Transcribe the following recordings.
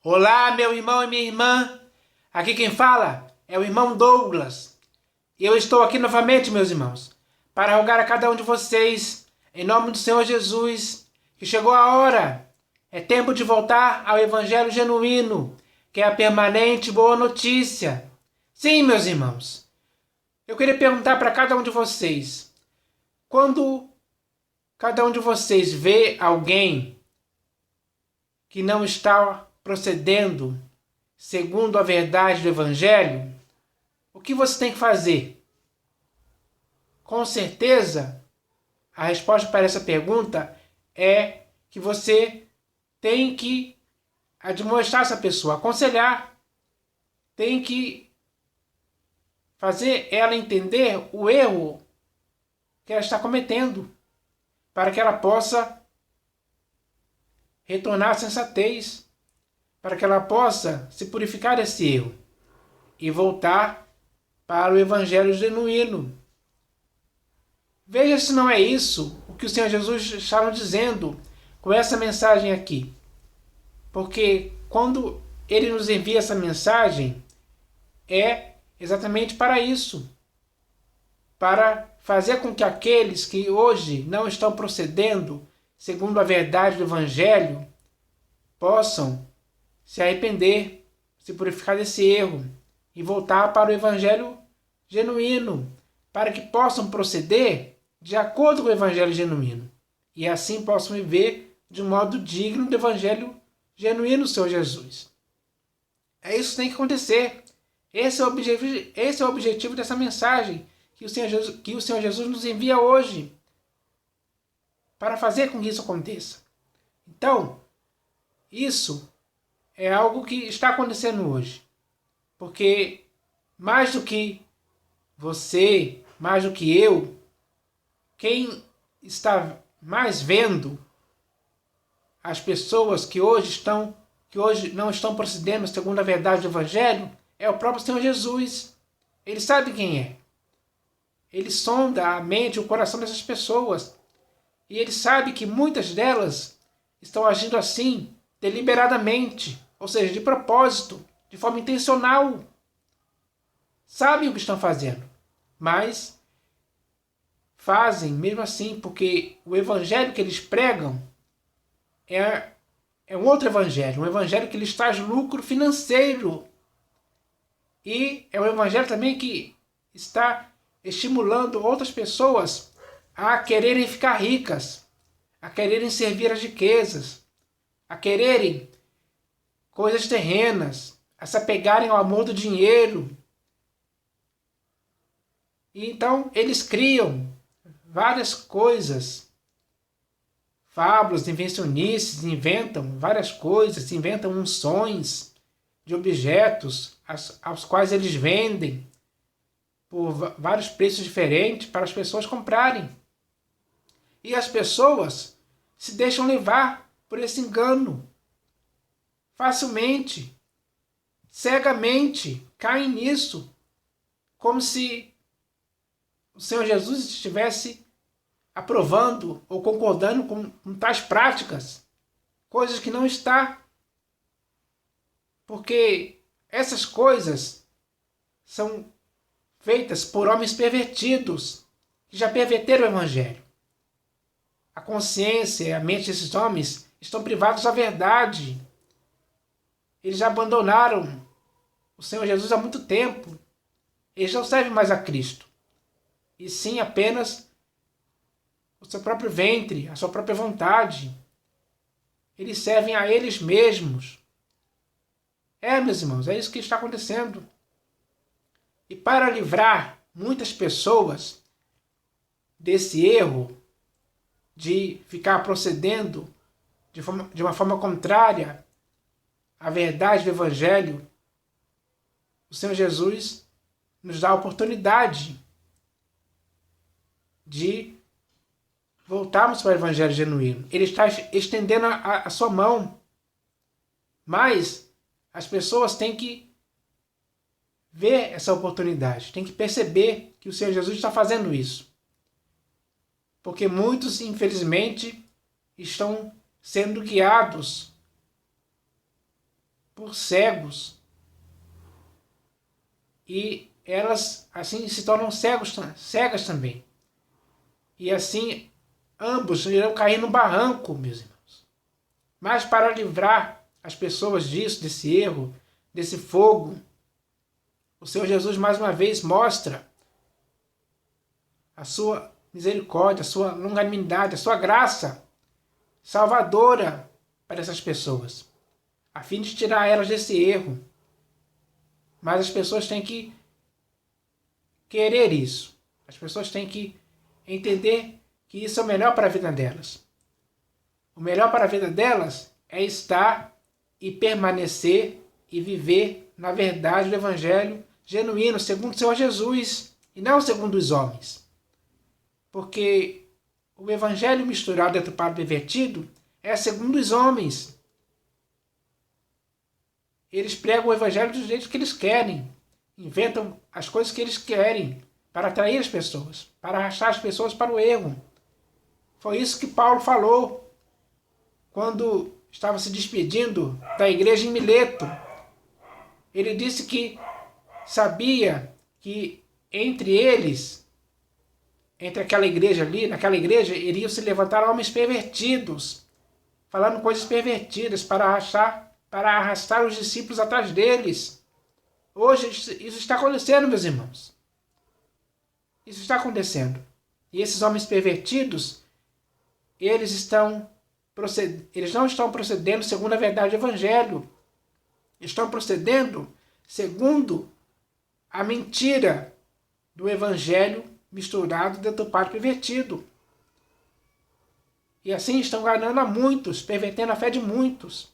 Olá, meu irmão e minha irmã. Aqui quem fala é o irmão Douglas. E eu estou aqui novamente, meus irmãos, para rogar a cada um de vocês, em nome do Senhor Jesus, que chegou a hora. É tempo de voltar ao Evangelho genuíno, que é a permanente boa notícia. Sim, meus irmãos. Eu queria perguntar para cada um de vocês, quando cada um de vocês vê alguém que não está procedendo segundo a verdade do Evangelho, o que você tem que fazer? Com certeza, a resposta para essa pergunta é que você tem que admoestar essa pessoa, aconselhar, tem que fazer ela entender o erro que ela está cometendo, para que ela possa retornar à sensatez, para que ela possa se purificar desse erro e voltar para o Evangelho genuíno. Veja se não é isso o que o Senhor Jesus estava dizendo com essa mensagem aqui. Porque quando Ele nos envia essa mensagem, é exatamente para isso. Para fazer com que aqueles que hoje não estão procedendo segundo a verdade do Evangelho possam se arrepender, se purificar desse erro e voltar para o Evangelho genuíno, para que possam proceder de acordo com o Evangelho genuíno e assim possam viver de um modo digno do Evangelho genuíno do Senhor Jesus. É isso que tem que acontecer. Esse é o objetivo dessa mensagem que o Senhor Jesus nos envia hoje para fazer com que isso aconteça. Então, isso é algo que está acontecendo hoje. Porque mais do que você, mais do que eu, quem está mais vendo as pessoas que hoje não estão procedendo segundo a verdade do Evangelho é o próprio Senhor Jesus. Ele sabe quem é. Ele sonda a mente e o coração dessas pessoas. E ele sabe que muitas delas estão agindo assim deliberadamente, ou seja, de propósito, de forma intencional. Sabem o que estão fazendo, mas fazem mesmo assim porque o evangelho que eles pregam é um outro evangelho, um evangelho que lhes traz lucro financeiro. E é um evangelho também que está estimulando outras pessoas a quererem ficar ricas, a quererem servir as riquezas, a quererem coisas terrenas, a se apegarem ao amor do dinheiro. E então eles criam várias coisas, fábulas, invencionices, inventam várias coisas, inventam unções de objetos aos quais eles vendem por vários preços diferentes para as pessoas comprarem. E as pessoas se deixam levar por esse engano. Facilmente, cegamente, caem nisso, como se o Senhor Jesus estivesse aprovando ou concordando com tais práticas, coisas que não está. Porque essas coisas são feitas por homens pervertidos, que já perverteram o Evangelho. A consciência e a mente desses homens estão privados da verdade. Eles já abandonaram o Senhor Jesus há muito tempo. Eles não servem mais a Cristo, e sim apenas o seu próprio ventre, a sua própria vontade. Eles servem a eles mesmos. Meus irmãos, é isso que está acontecendo. E para livrar muitas pessoas desse erro de ficar procedendo de uma forma contrária à verdade do Evangelho, o Senhor Jesus nos dá a oportunidade de voltarmos para o Evangelho genuíno. Ele está estendendo a sua mão, mas as pessoas têm que ver essa oportunidade, têm que perceber que o Senhor Jesus está fazendo isso. Porque muitos, infelizmente, estão sendo guiados por cegos. E elas assim se tornam cegas também. E assim ambos irão cair no barranco, meus irmãos. Mas para livrar as pessoas disso, desse erro, desse fogo, o Senhor Jesus mais uma vez mostra a sua misericórdia, a sua longanimidade, a sua graça salvadora para essas pessoas, a fim de tirar elas desse erro. Mas as pessoas têm que querer isso. As pessoas têm que entender que isso é o melhor para a vida delas. O melhor para a vida delas é estar e permanecer e viver na verdade do Evangelho genuíno, segundo o Senhor Jesus, e não segundo os homens. Porque o Evangelho misturado dentro do padre pervertido é segundo os homens. Eles pregam o Evangelho do jeito que eles querem, inventam as coisas que eles querem para atrair as pessoas, para arrastar as pessoas para o erro. Foi isso que Paulo falou quando estava se despedindo da igreja em Mileto. Ele disse que sabia que entre eles, entre aquela igreja ali, naquela igreja, iriam se levantar homens pervertidos, falando coisas pervertidas para arrastar os discípulos atrás deles. Hoje isso está acontecendo, meus irmãos. Isso está acontecendo. E esses homens pervertidos, eles não estão procedendo segundo a verdade do Evangelho. Estão procedendo segundo a mentira do Evangelho misturado dentro do padre pervertido. E assim estão ganhando a muitos, pervertendo a fé de muitos.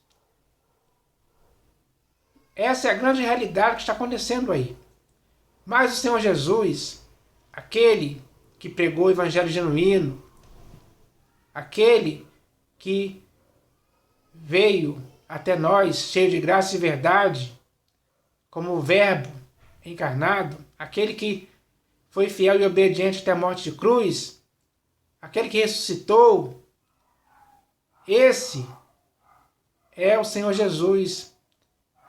Essa é a grande realidade que está acontecendo aí. Mas o Senhor Jesus, aquele que pregou o Evangelho genuíno, aquele que veio até nós cheio de graça e verdade, como o Verbo encarnado, aquele que foi fiel e obediente até a morte de cruz, aquele que ressuscitou, esse é o Senhor Jesus,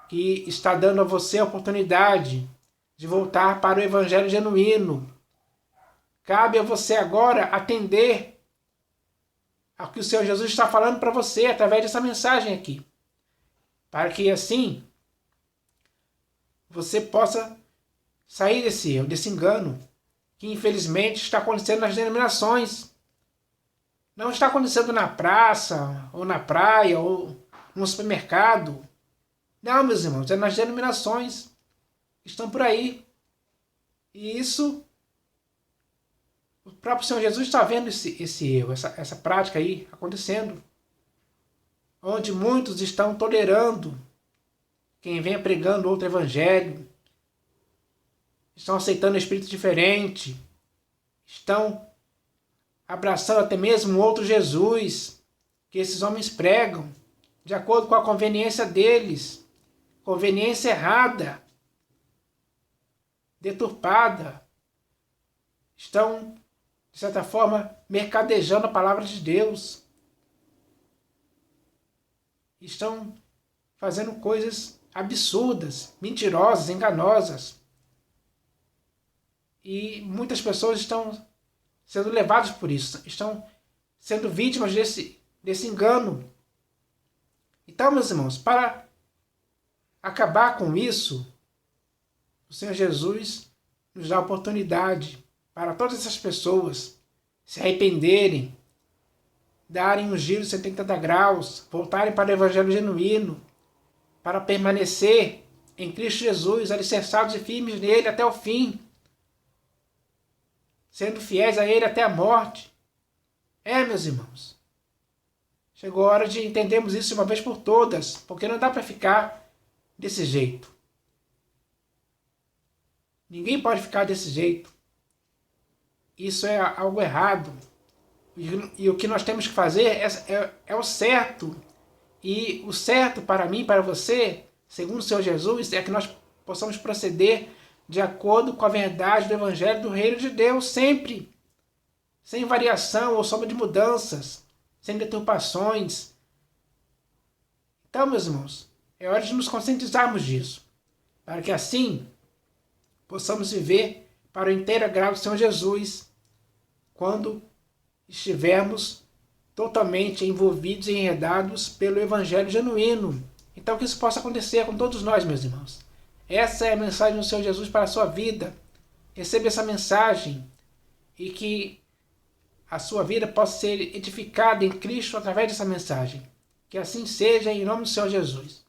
que está dando a você a oportunidade de voltar para o Evangelho genuíno. Cabe a você agora atender ao que o Senhor Jesus está falando para você através dessa mensagem aqui, para que assim você possa sair desse erro, desse engano, que infelizmente está acontecendo nas denominações. Não está acontecendo na praça, ou na praia, ou no supermercado. Não, meus irmãos, é nas denominações que estão por aí. E isso, o próprio Senhor Jesus está vendo esse erro, essa prática aí acontecendo. Onde muitos estão tolerando quem vem pregando outro evangelho, estão aceitando espírito diferente, estão abraçando até mesmo outro Jesus que esses homens pregam, de acordo com a conveniência deles, conveniência errada, deturpada. Estão, de certa forma, mercadejando a palavra de Deus. Estão fazendo coisas absurdas, mentirosas, enganosas. E muitas pessoas estão sendo levadas por isso, estão sendo vítimas desse engano. Então, meus irmãos, para acabar com isso, o Senhor Jesus nos dá a oportunidade para todas essas pessoas se arrependerem, darem um giro de 70 graus, voltarem para o Evangelho genuíno, para permanecer em Cristo Jesus, alicerçados e firmes nele até o fim, sendo fiéis a ele até a morte. Meus irmãos, chegou a hora de entendermos isso de uma vez por todas, porque não dá para ficar desse jeito. Ninguém pode ficar desse jeito. Isso é algo errado. E o que nós temos que fazer é o certo. E o certo para mim, para você, segundo o Senhor Jesus, é que nós possamos proceder de acordo com a verdade do Evangelho do Reino de Deus, sempre. Sem variação ou sombra de mudanças, sem deturpações. Então, meus irmãos, É hora de nos conscientizarmos disso, para que assim possamos viver para o inteiro agrado do Senhor Jesus, quando estivermos totalmente envolvidos e enredados pelo Evangelho genuíno. Então que isso possa acontecer com todos nós, meus irmãos. Essa é a mensagem do Senhor Jesus para a sua vida. Receba essa mensagem e que a sua vida possa ser edificada em Cristo através dessa mensagem. Que assim seja, em nome do Senhor Jesus.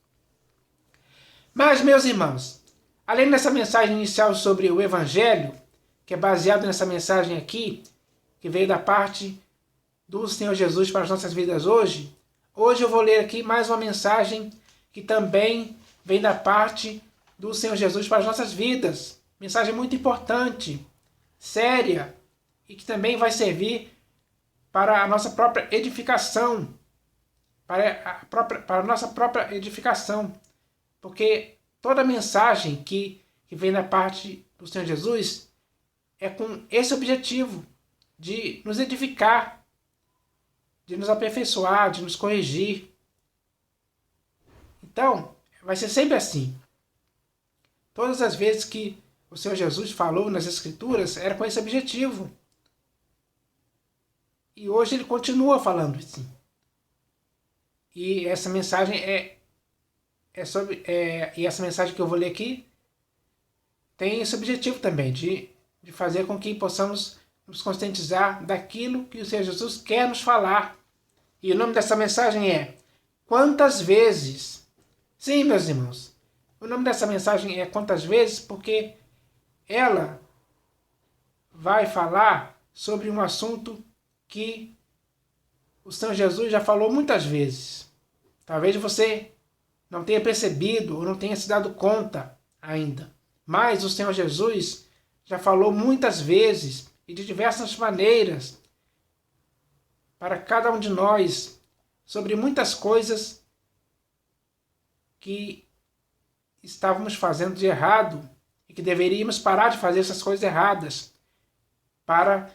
Mas, meus irmãos, além dessa mensagem inicial sobre o Evangelho, que é baseado nessa mensagem aqui, que veio da parte do Senhor Jesus para as nossas vidas hoje, hoje eu vou ler aqui mais uma mensagem que também vem da parte do Senhor Jesus para as nossas vidas. Mensagem muito importante, séria, e que também vai servir para a nossa própria edificação, para a nossa própria edificação, porque toda mensagem que vem da parte do Senhor Jesus é com esse objetivo de nos edificar, de nos aperfeiçoar, de nos corrigir. Então, vai ser sempre assim. Todas as vezes que o Senhor Jesus falou nas Escrituras, era com esse objetivo. E hoje ele continua falando assim. E essa mensagem e essa mensagem que eu vou ler aqui tem esse objetivo também, de fazer com que possamos nos conscientizar daquilo que o Senhor Jesus quer nos falar. E o nome dessa mensagem é Quantas Vezes? Sim, meus irmãos, o nome dessa mensagem é Quantas Vezes, porque ela vai falar sobre um assunto que o Senhor Jesus já falou muitas vezes. Talvez você não tenha percebido ou não tenha se dado conta ainda. Mas o Senhor Jesus já falou muitas vezes e de diversas maneiras para cada um de nós sobre muitas coisas que estávamos fazendo de errado e que deveríamos parar de fazer essas coisas erradas para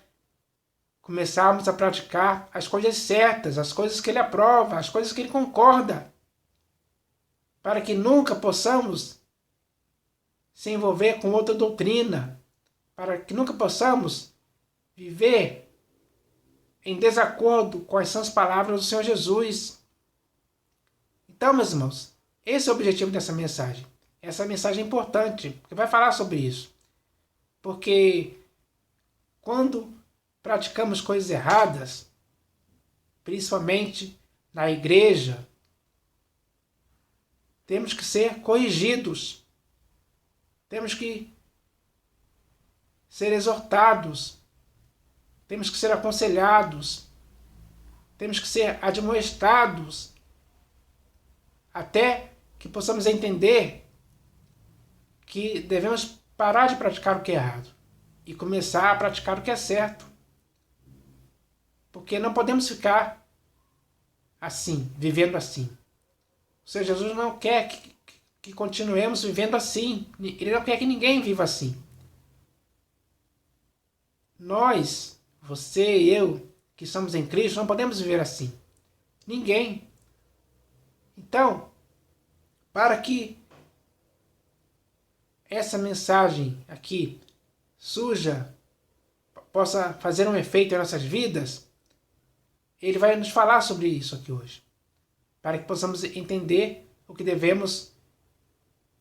começarmos a praticar as coisas certas, as coisas que Ele aprova, as coisas que Ele concorda, para que nunca possamos se envolver com outra doutrina, para que nunca possamos viver em desacordo com as sãs palavras do Senhor Jesus. Então, meus irmãos, esse é o objetivo dessa mensagem. Essa mensagem é importante, porque vai falar sobre isso. Porque quando praticamos coisas erradas, principalmente na igreja, temos que ser corrigidos. Temos que ser exortados. Temos que ser aconselhados. Temos que ser admoestados. Até que possamos entender que devemos parar de praticar o que é errado e começar a praticar o que é certo. Porque não podemos ficar assim, vivendo assim. O Senhor Jesus não quer que continuemos vivendo assim. Ele não quer que ninguém viva assim. Nós, você e eu, que somos em Cristo, não podemos viver assim. Ninguém. Então, para que essa mensagem aqui possa fazer um efeito em nossas vidas, ele vai nos falar sobre isso aqui hoje, para que possamos entender o que devemos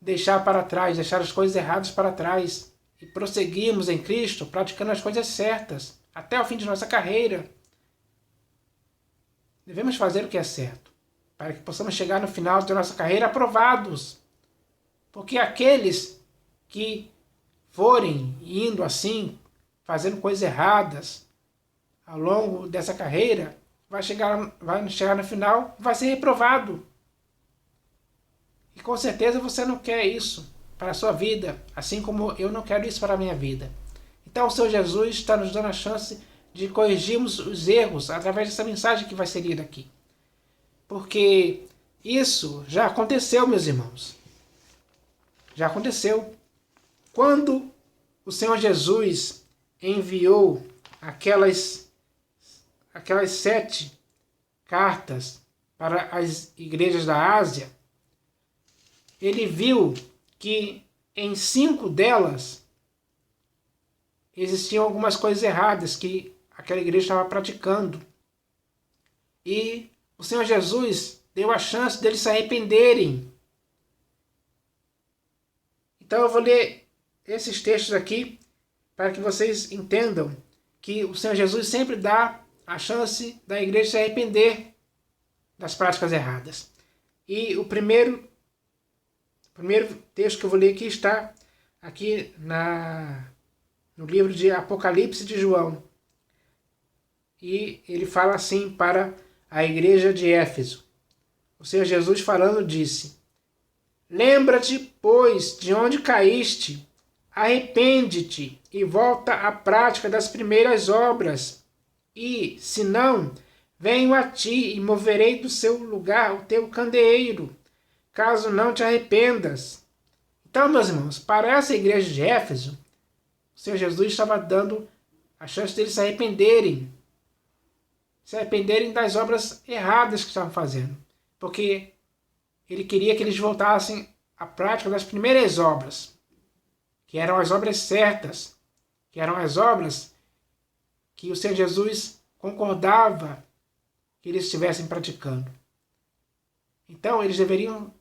deixar para trás, deixar as coisas erradas para trás e prosseguirmos em Cristo praticando as coisas certas até o fim de nossa carreira. Devemos fazer o que é certo, para que possamos chegar no final de nossa carreira aprovados. Porque aqueles que forem indo assim, fazendo coisas erradas ao longo dessa carreira, vai chegar no final e vai ser reprovado. E com certeza você não quer isso para a sua vida, assim como eu não quero isso para a minha vida. Então o Senhor Jesus está nos dando a chance de corrigirmos os erros através dessa mensagem que vai ser lida aqui. Porque isso já aconteceu, meus irmãos. Já aconteceu. Quando o Senhor Jesus enviou aquelas 7 cartas para as igrejas da Ásia, ele viu que em 5 delas existiam algumas coisas erradas que aquela igreja estava praticando. E o Senhor Jesus deu a chance deles se arrependerem. Então eu vou ler esses textos aqui para que vocês entendam que o Senhor Jesus sempre dá a chance da igreja se arrepender das práticas erradas. E o primeiro texto que eu vou ler aqui está aqui no livro de Apocalipse de João. E ele fala assim para a igreja de Éfeso. O Senhor Jesus falando disse: lembra-te, pois, de onde caíste, arrepende-te e volta à prática das primeiras obras. E, se não, venho a ti e moverei do seu lugar o teu candeeiro, caso não te arrependas. Então, meus irmãos, para essa igreja de Éfeso, o Senhor Jesus estava dando a chance deles se arrependerem das obras erradas que estavam fazendo, porque ele queria que eles voltassem à prática das primeiras obras, que eram as obras certas, que eram as obras que o Senhor Jesus concordava que eles estivessem praticando. Então, eles deveriam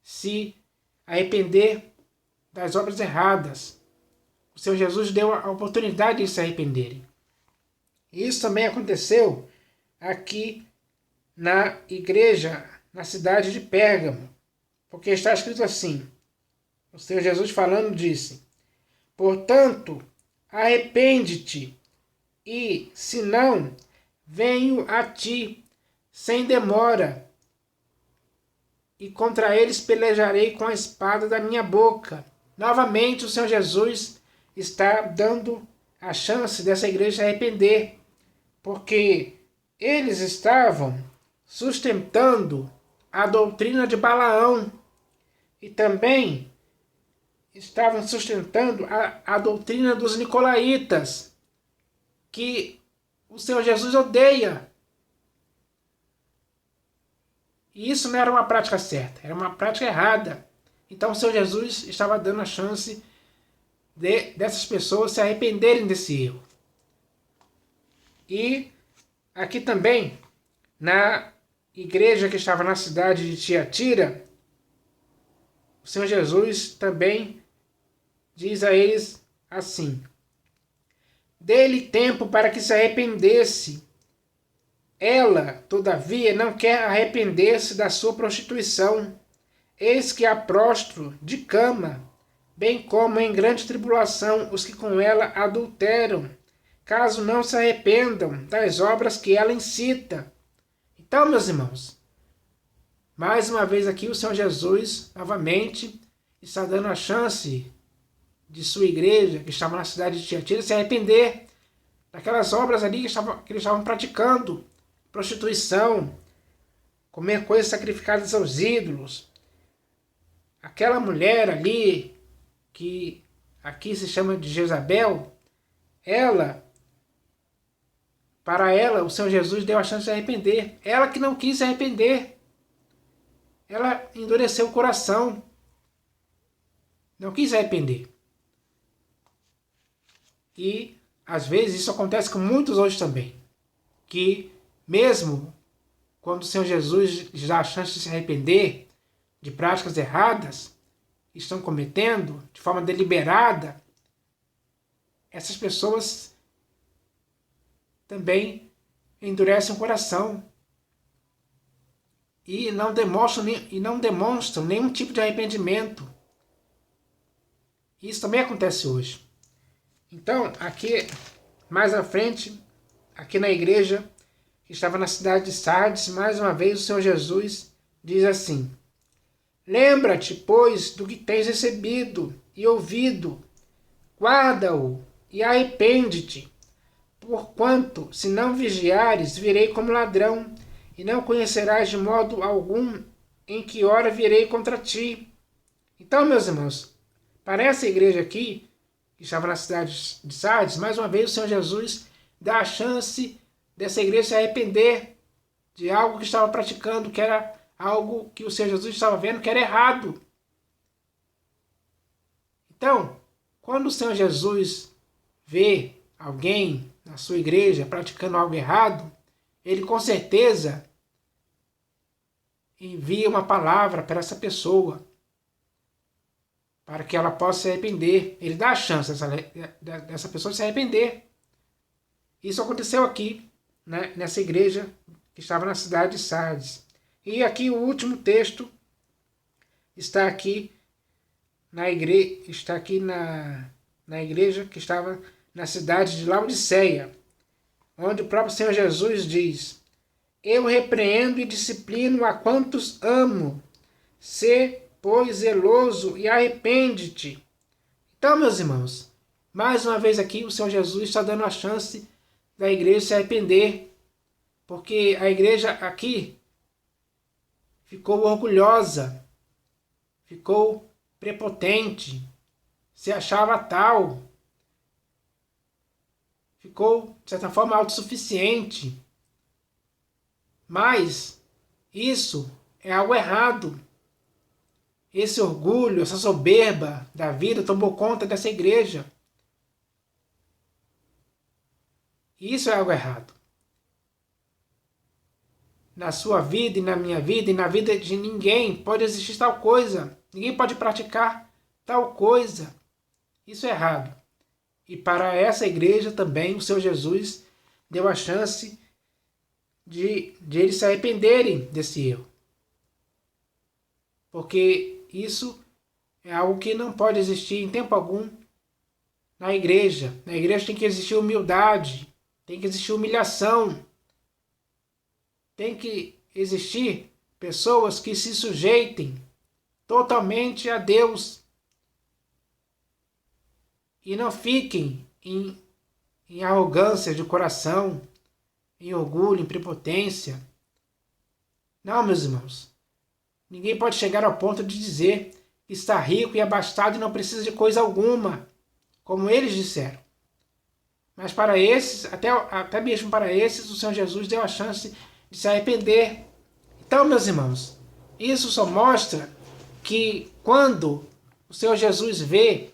se arrepender das obras erradas. O Senhor Jesus deu a oportunidade de se arrependerem. E isso também aconteceu aqui na igreja, na cidade de Pérgamo, porque está escrito assim, o Senhor Jesus falando disse: portanto, arrepende-te, e, se não, venho a ti sem demora, e contra eles pelejarei com a espada da minha boca. Novamente o Senhor Jesus está dando a chance dessa igreja se arrepender, porque eles estavam sustentando a doutrina de Balaão e também estavam sustentando a doutrina dos nicolaítas, que o Senhor Jesus odeia. E isso não era uma prática certa, era uma prática errada. Então o Senhor Jesus estava dando a chance dessas pessoas se arrependerem desse erro. E aqui também, na igreja que estava na cidade de Tiatira, o Senhor Jesus também diz a eles assim: dê-lhe tempo para que se arrependesse. Ela, todavia, não quer arrepender-se da sua prostituição. Eis que há prostro de cama, bem como em grande tribulação os que com ela adulteram, caso não se arrependam das obras que ela incita. Então, meus irmãos, mais uma vez aqui o Senhor Jesus, novamente, está dando a chance de sua igreja, que estava na cidade de Tiatira, se arrepender daquelas obras ali que eles estavam praticando. Prostituição, comer coisas sacrificadas aos ídolos. Aquela mulher ali, que aqui se chama de Jezabel, para ela, o Senhor Jesus deu a chance de se arrepender. Ela que não quis se arrepender. Ela endureceu o coração. Não quis se arrepender. E, às vezes, isso acontece com muitos hoje também. Que, mesmo quando o Senhor Jesus dá a chance de se arrepender de práticas erradas, estão cometendo de forma deliberada, essas pessoas também endurecem o coração e não demonstram nenhum tipo de arrependimento. Isso também acontece hoje. Então, aqui, mais à frente, aqui na igreja, que estava na cidade de Sardes, mais uma vez o Senhor Jesus diz assim: lembra-te, pois, do que tens recebido e ouvido, guarda-o e arrepende-te, porquanto, se não vigiares, virei como ladrão, e não conhecerás de modo algum em que hora virei contra ti. Então, meus irmãos, para essa igreja aqui, que estava na cidade de Sardes, mais uma vez o Senhor Jesus dá a chance dessa igreja se arrepender de algo que estava praticando, que era algo que o Senhor Jesus estava vendo que era errado. Então, quando o Senhor Jesus vê alguém na sua igreja praticando algo errado, ele com certeza envia uma palavra para essa pessoa, para que ela possa se arrepender. Ele dá a chance dessa pessoa se arrepender. Isso aconteceu aqui, né, nessa igreja que estava na cidade de Sardes. E aqui o último texto está aqui na igreja que estava na cidade de Laodiceia, onde o próprio Senhor Jesus diz: eu repreendo e disciplino a quantos amo. Sê, pois, zeloso e arrepende-te. Então, meus irmãos, mais uma vez aqui o Senhor Jesus está dando a chance da igreja se arrepender, porque a igreja aqui ficou orgulhosa, ficou prepotente, se achava tal, ficou, de certa forma, autossuficiente. Mas isso é algo errado. Esse orgulho, essa soberba da vida tomou conta dessa igreja. E isso é algo errado. Na sua vida e na minha vida e na vida de ninguém pode existir tal coisa. Ninguém pode praticar tal coisa. Isso é errado. E para essa igreja também o Senhor Jesus deu a chance de eles se arrependerem desse erro. Porque isso é algo que não pode existir em tempo algum na igreja. Na igreja tem que existir humildade, tem que existir humilhação, tem que existir pessoas que se sujeitem totalmente a Deus e não fiquem em arrogância de coração, em orgulho, em prepotência. Não, meus irmãos. Ninguém pode chegar ao ponto de dizer que está rico e abastado e não precisa de coisa alguma, como eles disseram. Mas para esses, até mesmo para esses, o Senhor Jesus deu a chance de se arrepender. Então, meus irmãos, isso só mostra que quando o Senhor Jesus vê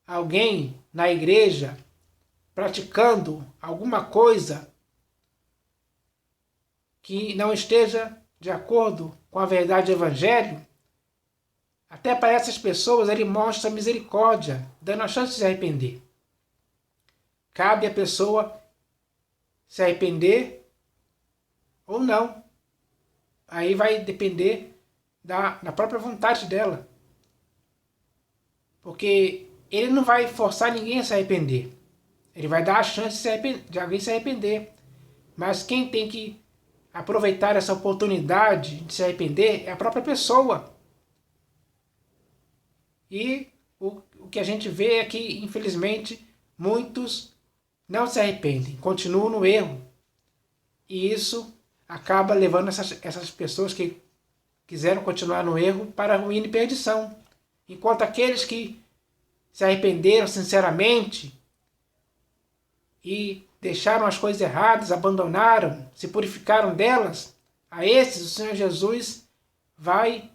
alguém na igreja praticando alguma coisa que não esteja de acordo com a verdade do Evangelho, até para essas pessoas ele mostra misericórdia, dando a chance de se arrepender. Cabe à pessoa se arrepender ou não. Aí vai depender da própria vontade dela. Porque ele não vai forçar ninguém a se arrepender. Ele vai dar a chance de alguém se arrepender. Mas quem tem que aproveitar essa oportunidade de se arrepender é a própria pessoa. E o que a gente vê é que, infelizmente, muitos não se arrependem, continuam no erro. E isso acaba levando essas pessoas que quiseram continuar no erro para a ruína e perdição. Enquanto aqueles que se arrependeram sinceramente e deixaram as coisas erradas, abandonaram, se purificaram delas, a esses o Senhor Jesus vai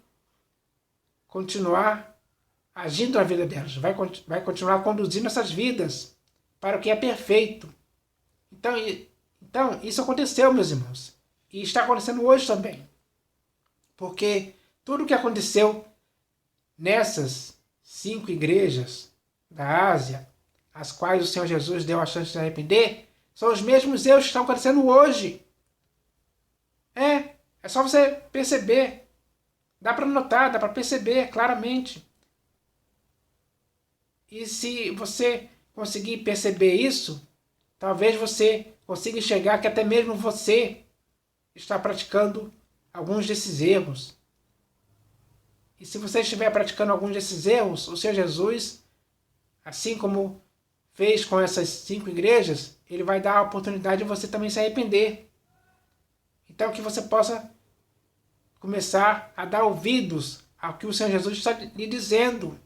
continuar agindo na vida delas, vai continuar conduzindo essas vidas para o que é perfeito. Então, isso aconteceu, meus irmãos, e está acontecendo hoje também, porque tudo o que aconteceu nessas 5 igrejas da Ásia, as quais o Senhor Jesus deu a chance de se arrepender, são os mesmos erros que estão acontecendo hoje. É só você perceber. Dá para notar, dá para perceber claramente. E se você conseguir perceber isso, talvez você consiga enxergar que até mesmo você está praticando alguns desses erros. E se você estiver praticando alguns desses erros, o Senhor Jesus, assim como fez com essas 5 igrejas, ele vai dar a oportunidade de você também se arrepender. Então que você possa começar a dar ouvidos ao que o Senhor Jesus está lhe dizendo.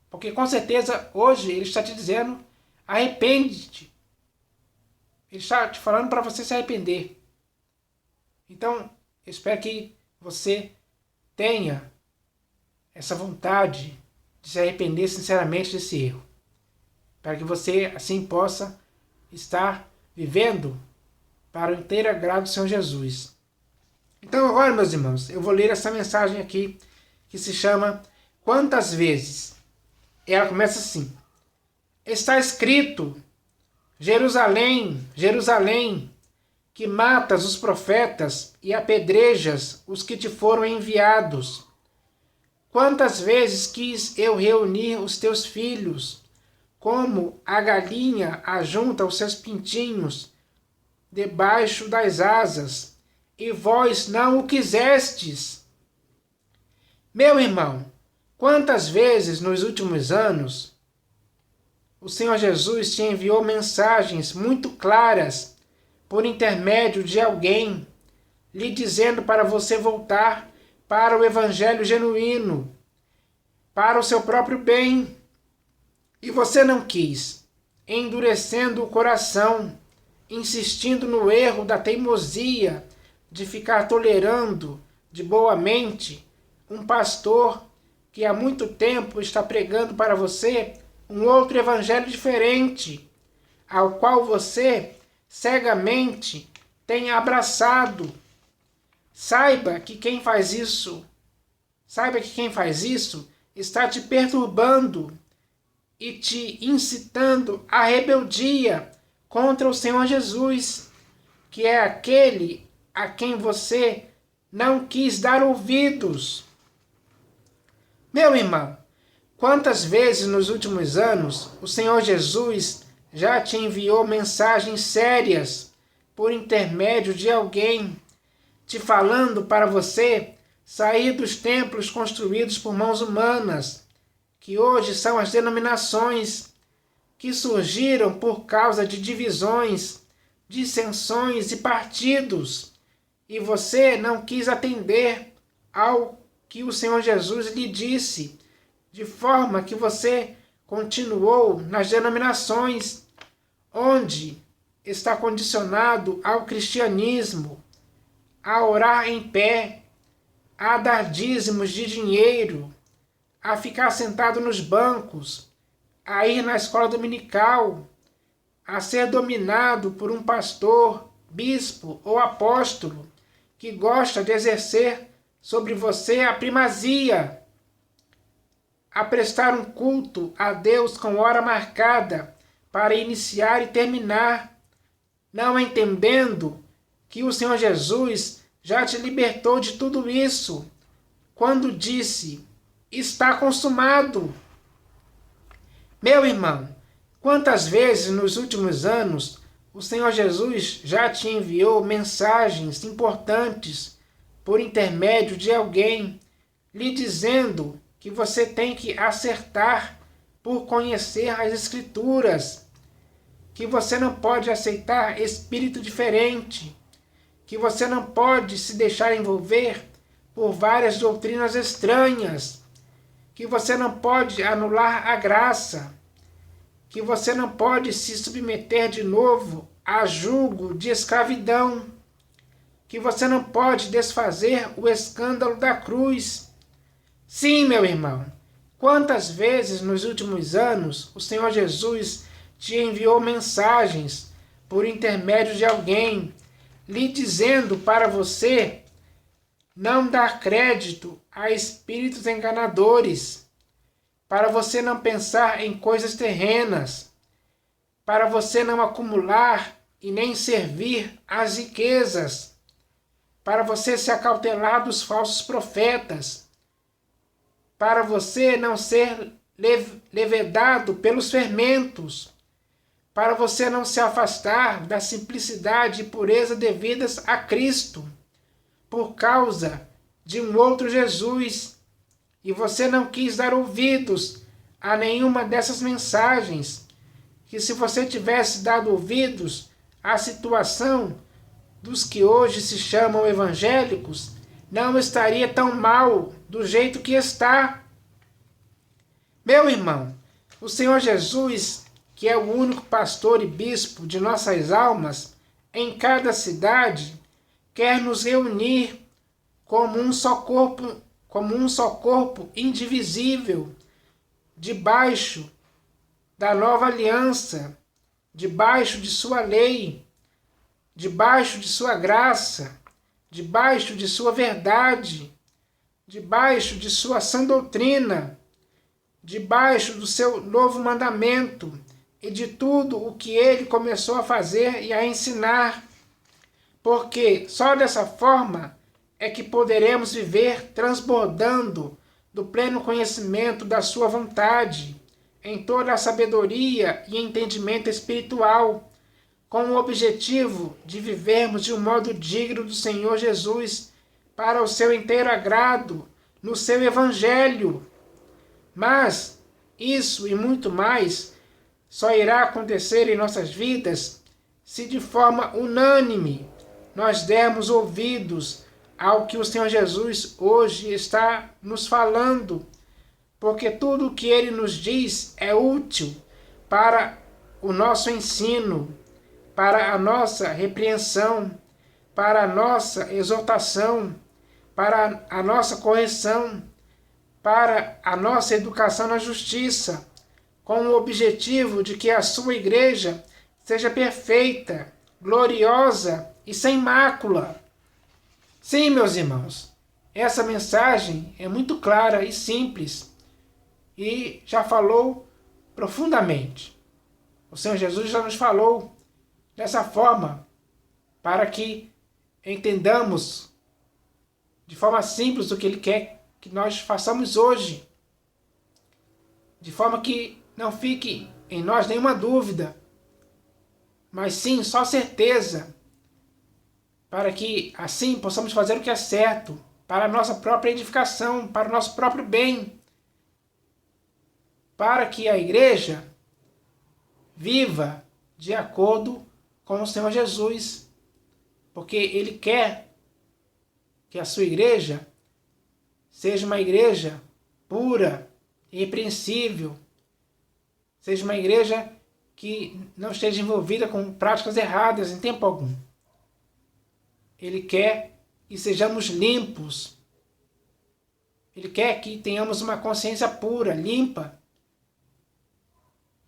Porque com certeza hoje ele está te dizendo, arrepende-te. Ele está te falando para você se arrepender. Então, eu espero que você tenha essa vontade de se arrepender sinceramente desse erro, para que você assim possa estar vivendo para o inteiro agrado do Senhor Jesus. Então agora, meus irmãos, eu vou ler essa mensagem aqui, que se chama Quantas Vezes? Ela começa assim: Está escrito, Jerusalém, Jerusalém, que matas os profetas e apedrejas os que te foram enviados. Quantas vezes quis eu reunir os teus filhos, como a galinha ajunta os seus pintinhos debaixo das asas, e vós não o quisestes. Meu irmão, quantas vezes nos últimos anos o Senhor Jesus te enviou mensagens muito claras por intermédio de alguém, lhe dizendo para você voltar para o evangelho genuíno, para o seu próprio bem, e você não quis, endurecendo o coração, insistindo no erro da teimosia de ficar tolerando de boa mente um pastor que há muito tempo está pregando para você um outro evangelho diferente, ao qual você cegamente tem abraçado. Saiba que quem faz isso está te perturbando e te incitando à rebeldia contra o Senhor Jesus, que é aquele a quem você não quis dar ouvidos. Meu irmão, quantas vezes nos últimos anos o Senhor Jesus já te enviou mensagens sérias por intermédio de alguém, te falando para você sair dos templos construídos por mãos humanas, que hoje são as denominações, que surgiram por causa de divisões, dissensões e partidos, e você não quis atender ao que o Senhor Jesus lhe disse, de forma que você continuou nas denominações, onde está condicionado ao cristianismo, a orar em pé, a dar dízimos de dinheiro, a ficar sentado nos bancos, a ir na escola dominical, a ser dominado por um pastor, bispo ou apóstolo que gosta de exercer sobre você a primazia, a prestar um culto a Deus com hora marcada para iniciar e terminar, não entendendo que o Senhor Jesus já te libertou de tudo isso, quando disse: está consumado. Meu irmão, quantas vezes nos últimos anos o Senhor Jesus já te enviou mensagens importantes por intermédio de alguém, lhe dizendo que você tem que acertar por conhecer as Escrituras, que você não pode aceitar espírito diferente, que você não pode se deixar envolver por várias doutrinas estranhas, que você não pode anular a graça, que você não pode se submeter de novo a jugo de escravidão, que você não pode desfazer o escândalo da cruz. Sim, meu irmão, quantas vezes nos últimos anos o Senhor Jesus te enviou mensagens por intermédio de alguém, lhe dizendo para você não dar crédito a espíritos enganadores, para você não pensar em coisas terrenas, para você não acumular e nem servir às riquezas, para você se acautelar dos falsos profetas, para você não ser levedado pelos fermentos, para você não se afastar da simplicidade e pureza devidas a Cristo, por causa de um outro Jesus, e você não quis dar ouvidos a nenhuma dessas mensagens, que se você tivesse dado ouvidos à situação dos que hoje se chamam evangélicos, não estaria tão mal do jeito que está. Meu irmão, o Senhor Jesus, que é o único pastor e bispo de nossas almas, em cada cidade, quer nos reunir como um só corpo indivisível, debaixo da nova aliança, debaixo de sua lei, debaixo de sua graça, debaixo de sua verdade, debaixo de sua sã doutrina, debaixo do seu novo mandamento e de tudo o que ele começou a fazer e a ensinar. Porque só dessa forma é que poderemos viver transbordando do pleno conhecimento da sua vontade, em toda a sabedoria e entendimento espiritual, com o objetivo de vivermos de um modo digno do Senhor Jesus, para o seu inteiro agrado, no seu Evangelho. Mas isso e muito mais só irá acontecer em nossas vidas se de forma unânime nós dermos ouvidos ao que o Senhor Jesus hoje está nos falando, porque tudo o que ele nos diz é útil para o nosso ensino, para a nossa repreensão, para a nossa exortação, para a nossa correção, para a nossa educação na justiça, com o objetivo de que a sua igreja seja perfeita, gloriosa e sem mácula. Sim, meus irmãos, essa mensagem é muito clara e simples e já falou profundamente. O Senhor Jesus já nos falou dessa forma para que entendamos de forma simples o que Ele quer que nós façamos hoje, de forma que não fique em nós nenhuma dúvida, mas sim só certeza, para que assim possamos fazer o que é certo, para a nossa própria edificação, para o nosso próprio bem, para que a igreja viva de acordo com o Senhor Jesus, porque Ele quer que a sua igreja seja uma igreja pura, irrepreensível, seja uma igreja que não esteja envolvida com práticas erradas em tempo algum. Ele quer que sejamos limpos. Ele quer que tenhamos uma consciência pura, limpa.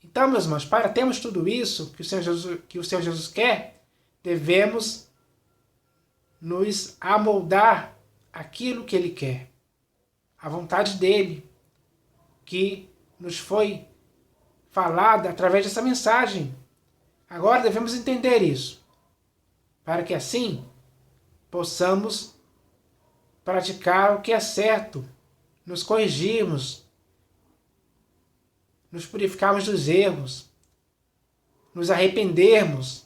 Então, meus irmãos, para termos tudo isso que o Senhor Jesus quer, devemos nos amoldar aquilo que Ele quer, a vontade dEle, que nos foi falada através dessa mensagem. Agora devemos entender isso, para que assim possamos praticar o que é certo, nos corrigirmos, nos purificarmos dos erros, nos arrependermos,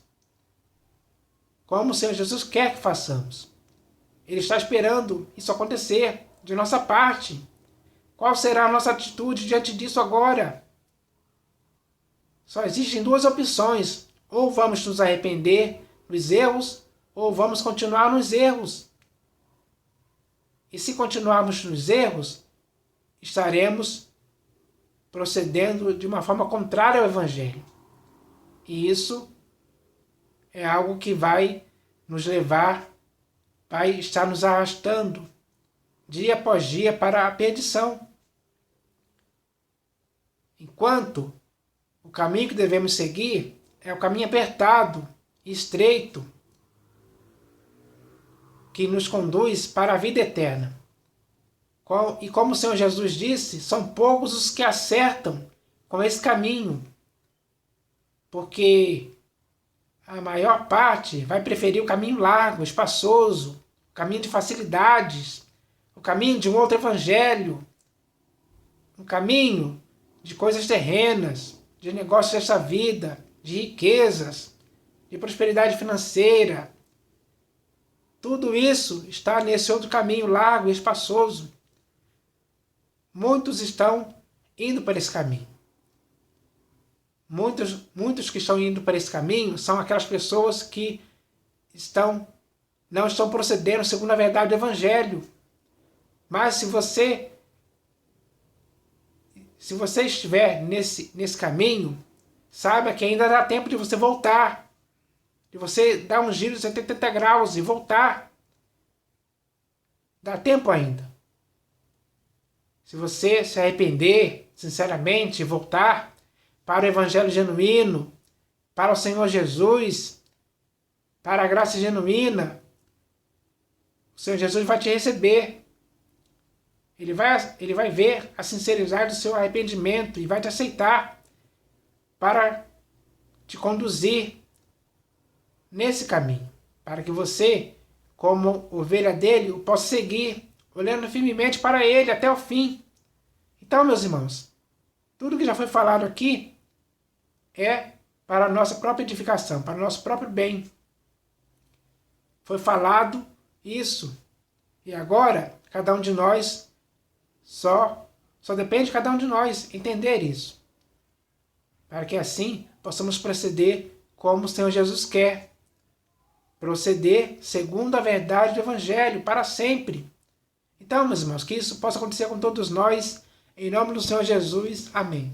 como o Senhor Jesus quer que façamos. Ele está esperando isso acontecer de nossa parte. Qual será a nossa atitude diante disso agora? Só existem duas opções: ou vamos nos arrepender dos erros, ou vamos continuar nos erros. E se continuarmos nos erros, estaremos procedendo de uma forma contrária ao Evangelho. E isso é algo que vai nos levar, vai estar nos arrastando dia após dia para a perdição. Enquanto o caminho que devemos seguir é o caminho apertado e estreito, que nos conduz para a vida eterna. E como o Senhor Jesus disse, são poucos os que acertam com esse caminho, porque a maior parte vai preferir o caminho largo, espaçoso, o caminho de facilidades, o caminho de um outro evangelho, um caminho de coisas terrenas, de negócios desta vida, de riquezas, de prosperidade financeira. Tudo isso está nesse outro caminho largo e espaçoso. Muitos estão indo para esse caminho. Muitos que estão indo para esse caminho são aquelas pessoas que não estão procedendo segundo a verdade do Evangelho. Mas se você estiver nesse caminho, saiba que ainda dá tempo de você voltar, de você dar um giro de 180 graus e voltar. Dá tempo ainda. Se você se arrepender, sinceramente, voltar para o Evangelho genuíno, para o Senhor Jesus, para a graça genuína, o Senhor Jesus vai te receber. Ele vai ver a sinceridade do seu arrependimento e vai te aceitar para te conduzir nesse caminho, para que você, como ovelha dele, o possa seguir, olhando firmemente para ele até o fim. Então, meus irmãos, tudo que já foi falado aqui é para a nossa própria edificação, para o nosso próprio bem. Foi falado isso. E agora, cada um de nós, só depende de cada um de nós entender isso. Para que assim possamos proceder como o Senhor Jesus quer. Proceder segundo a verdade do Evangelho, para sempre. Então, meus irmãos, que isso possa acontecer com todos nós, em nome do Senhor Jesus. Amém.